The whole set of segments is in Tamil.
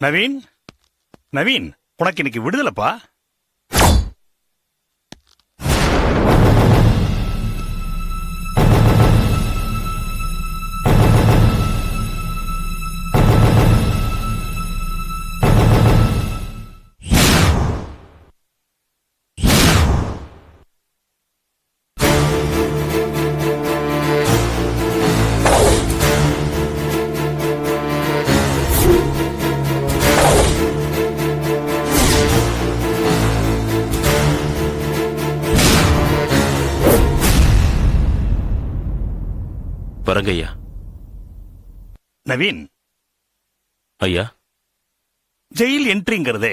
நவீன், நவீன், உனக்கு இன்னைக்கு விடுதலைப்பா. வரங்க ஐயா. நவீன் ஐயா, ஜெயில் என்ட்ரிங்கிறதே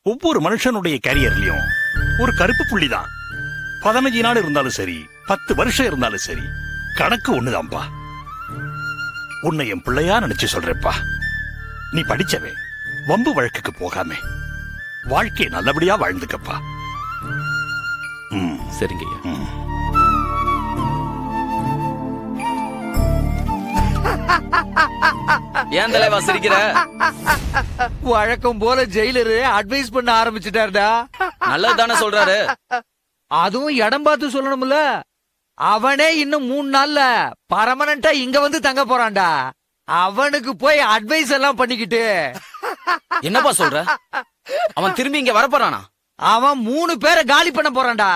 ஒவ்வொரு மனுஷனுடைய கேரியர்லயும் ஒரு கருப்பு புள்ளிதான். 15 நாள் இருந்தாலும் சரி, 10 வருஷம் இருந்தாலும் சரி, கணக்கு ஒண்ணுதான்பா. உன்னை என் பிள்ளையா நினைச்சு சொல்றேப்பா. நீ படிச்சவே வம்பு வழக்குக்கு போகாம வாழ்க்கையை நல்லபடியா வாழ்ந்துக்கப்பா. சரிங்க ஐயா. ஏன் தலைவா சிரிக்கிற? வழக்கம் போல ஜெயிலரு அட்வைஸ் பண்ண ஆரம்பிச்சுட்டாருடா. நல்லது தானே சொல்றாரு. அதுவும் இடம் பார்த்து சொல்லணும்ல. அவனே இன்னும் 3 நாள்ல பர்மனண்டா இங்க வந்து தங்க போறான்டா. அவனுக்கு போய் அட்வைஸ் எல்லாம் பண்ணிக்கிட்டு என்னப்பா சொல்ற? அவன் திரும்பி இங்க வரப்போறானா? அவன் 3 பேரை காலி பண்ண போறான்டா.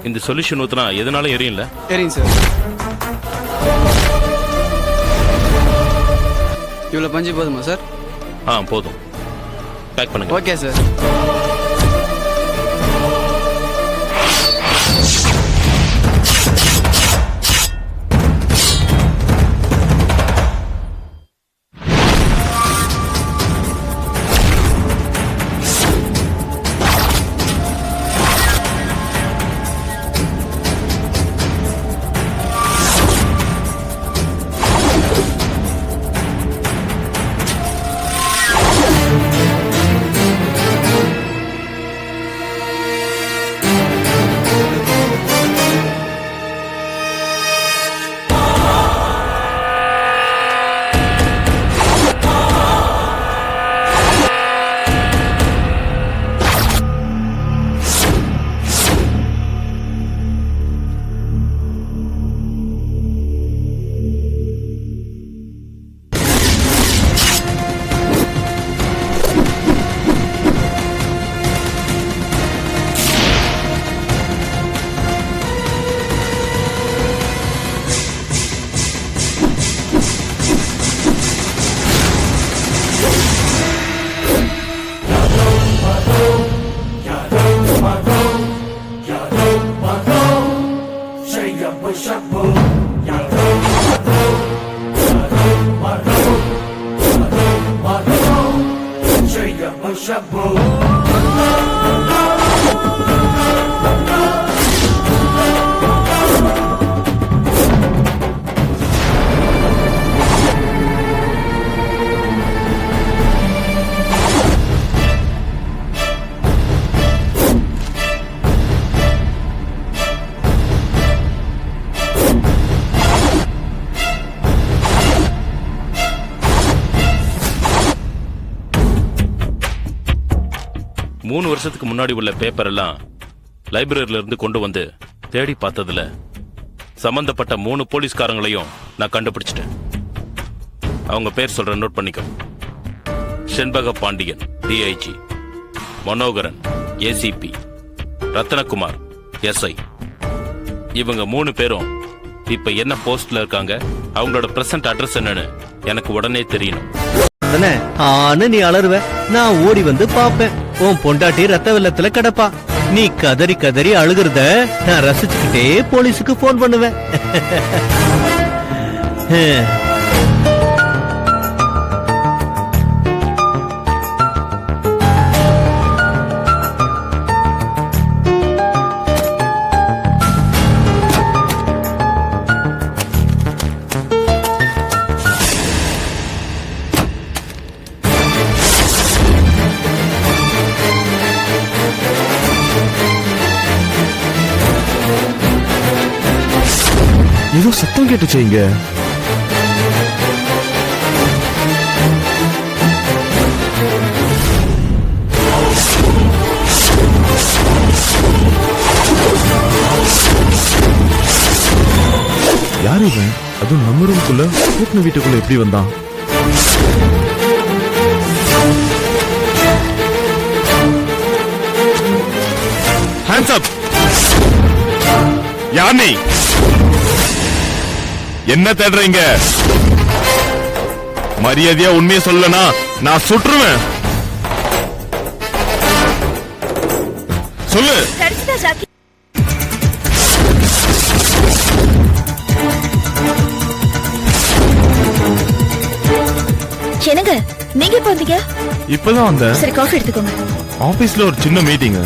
இந்த சொல்யூஷன் ஊத்துனா எதனால எரியும்ல? சரிங்க சார். இவ்வளவு பஞ்சு போதுமா சார்? போதும். பேக் பண்ணுங்க. Okay sir. மூணு வருஷத்துக்கு முன்னாடி உள்ள பேப்பர் எல்லாம் லைப்ரரியில இருந்து கொண்டு வந்து தேடி பார்த்ததுல சம்பந்தப்பட்ட 3 போலீஸ்காரங்களையும் நான் கண்டுபிடிச்சிட்டேன். அவங்க பேர் சொல்றேன், நோட் பண்ணிக்கோ. Senbaga Pandian DIG, Manoharan ACP, Ratnakumar SI. இவங்க 3 பேரும் இப்ப என்ன போஸ்ட்ல இருக்காங்க, அவங்களோட பிரசன்ட் அட்ரஸ் என்னன்னு எனக்கு உடனே தெரியணும். தானே ஆனு நீ அலறுவ, நான் ஓடி வந்து பாப்பேன். உன் பொண்டாட்டி ரத்த வெள்ளத்துல கிடப்பா. நீ கதறி கதறி அழுகுறத நான் ரசிச்சுக்கிட்டே போலீஸுக்கு போன் பண்ணுவேன். ஏதோ சத்தம் கேட்டுச்சு இங்க. யார் இவன்? அதுவும் நம்ம ரூம்குள்ள கூட்டின வீட்டுக்குள்ள எப்படி வந்தான்? Hands up! யார் நீ? என்ன தேடுறீங்க? மரியாதையா உண்மையை சொல்லனா நான் சுற்றுவேன். சொல்லு. என்னங்க நீங்க எப்ப வந்தீங்க? இப்பதான் வந்தேன். சரி காஃபி எடுத்துக்கோங்க. ஆபீஸ்ல ஒரு சின்ன மீட்டிங்,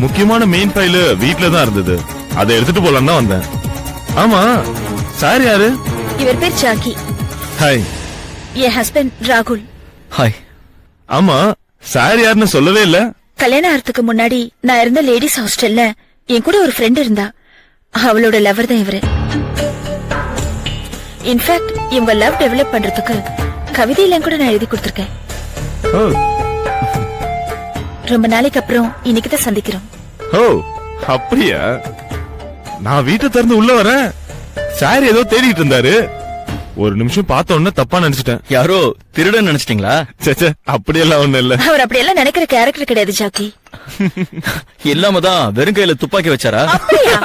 முக்கியமான மெயின் ஃபைல் வீட்ல தான் இருந்தது, அதை எடுத்துட்டு போலாம் தான் வந்தேன். ஆமா, சார் யாரு? இவர் பேர் ஜாக்கி. ஹாய். என் ஹஸ்பண்ட் ராகுல். ஹாய். ஆமா, சார் யாருன்னு சொல்லவே இல்ல. கல்யாணம் ஆகிறதுக்கு முன்னாடி நான் இருந்த லேடிஸ் ஹாஸ்டல்ல என் கூட ஒரு ஃப்ரெண்ட் இருந்தா. அவளோட லவர் தான் இவரு. இன்ஃபேக்ட் இவங்க லவ் டெவலப் பண்றதுக்கு கவிதையெல்லாம் கூட நான் எழுதி கொடுத்திருக்கேன். ஓ. ரொம்ப நாளைக்கு அப்புறம் இன்னைக்கு தான் சந்திக்கிறோம். ஓ அப்படியா? நான் வீட்டை திறந்து உள்ள வரேன், சார் ஏதோ தேடிட்டு இருந்தாரு. ஒரு நிமிஷம் பார்த்த உடனே தப்பா நினைச்சிட்டேன். யாரோ திருடன் நினைச்சிட்டீங்களா? சேச்சே, அப்படியெல்லாம் ஒண்ணு இல்ல. அவர் அப்படியெல்லாம் நினைக்கிற கேரக்டர் கிடையாது ஜாக்கி. இல்லாம தான் வெறும் கையில துப்பாக்கி வச்சாரா? அப்படியா?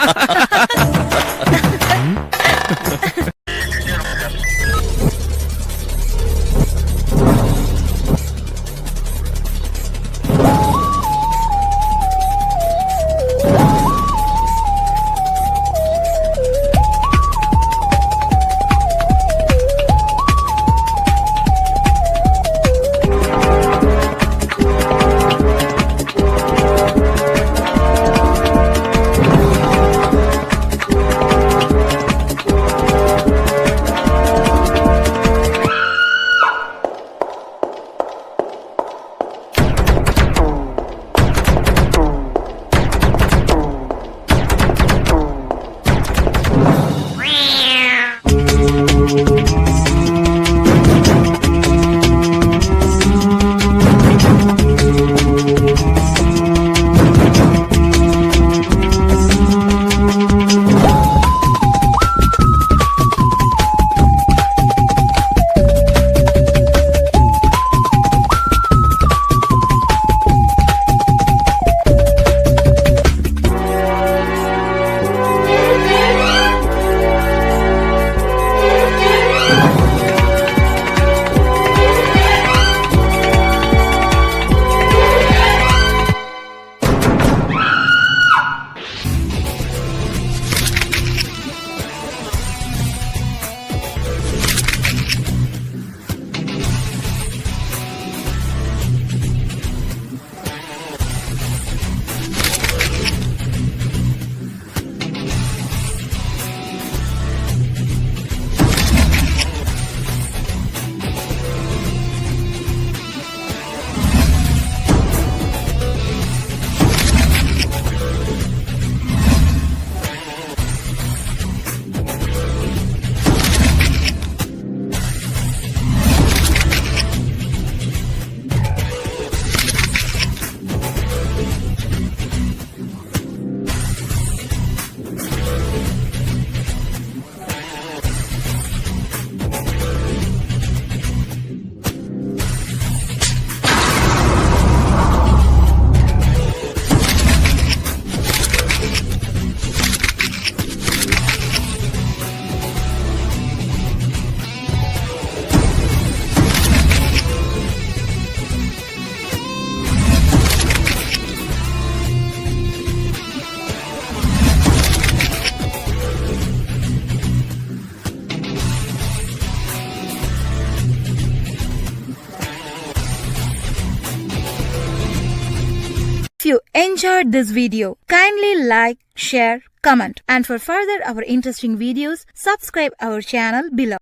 enjoyed this video. Kindly like, share, comment, and for further our interesting videos, subscribe our channel below.